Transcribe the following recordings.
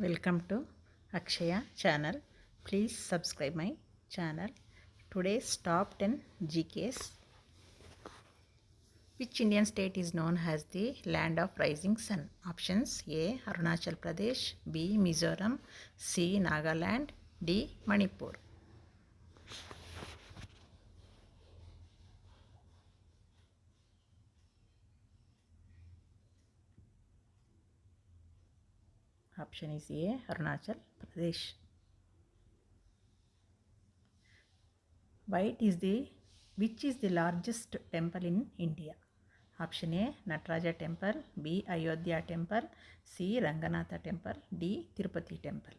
Welcome to Akshaya channel. Please subscribe my channel. Today's top 10 GKs. Which Indian state is known as the land of rising sun? Options: A. Arunachal Pradesh, B. Mizoram, C. Nagaland, D. Manipur. Option is A. Arunachal Pradesh. Which is the largest temple in India? Option A. Nataraja temple, B. Ayodhya temple, C. Ranganatha temple, D. Tirupati temple.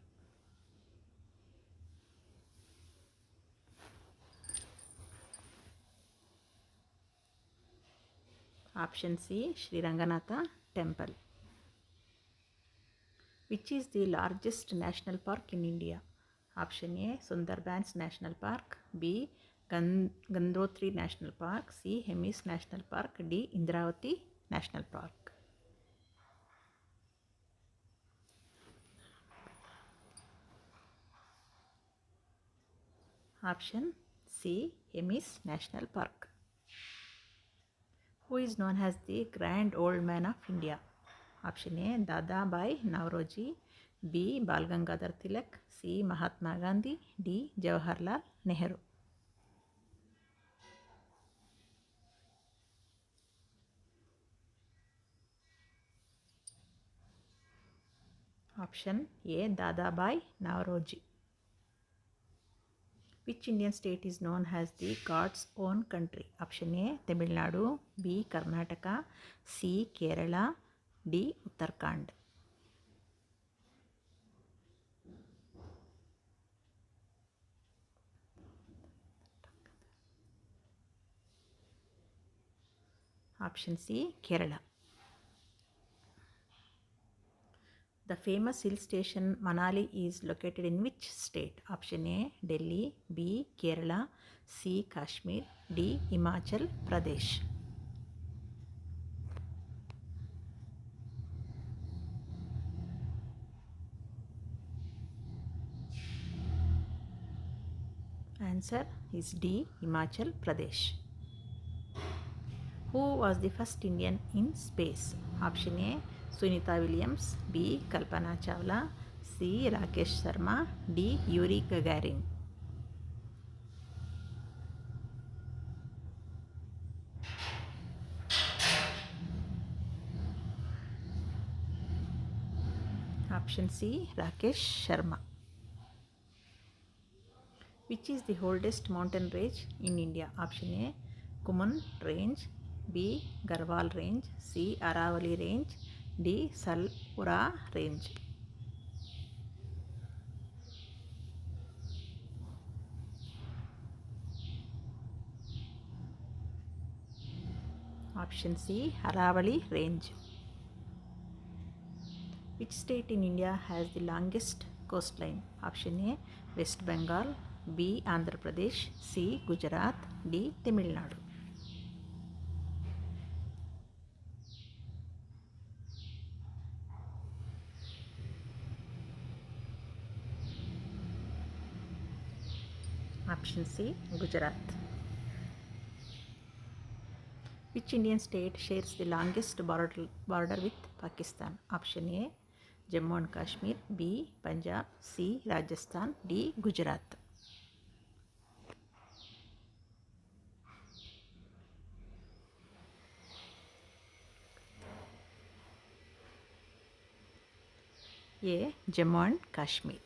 Option C. Sri Ranganatha temple. Which is the largest national park in India? Option A. Sundarbans National Park, B. Gangotri National Park, C. Hemis National Park, D. Indravati National Park. Option C. Hemis National Park. Who is known as the Grand Old Man of India? Option A. Dada Bhai Nauroji, B. Bal Gangadhar Tilak, C. Mahatma Gandhi, D. Jawaharlal Nehru. Option A. Dada Bhai Nauroji. Which Indian state is known as the God's own country? Option A. Tamil Nadu, B. Karnataka, C. Kerala, D. Uttarakhand. Option C. Kerala. The famous hill station Manali is located in which state? Option A. Delhi, B. Kerala, C. Kashmir, D. Himachal Pradesh. Answer is D. Himachal Pradesh. Who was the first Indian in space? Option A. Sunita Williams, B. Kalpana Chawla, C. Rakesh Sharma, D. Yuri Gagarin. Option C. Rakesh Sharma. Which is the oldest mountain range in India? Option A. Kuman Range, B. Garhwal Range, C. Aravali Range, D. Salpura Range. Option C. Aravali Range. Which state in India has the longest coastline? Option A. West Bengal, B. Andhra Pradesh, C. Gujarat, D. Tamil Nadu. Option C. Gujarat. Which Indian state shares the longest border with Pakistan? Option A. Jammu and Kashmir, B. Punjab, C. Rajasthan, D. Gujarat. A. Jammu and Kashmir.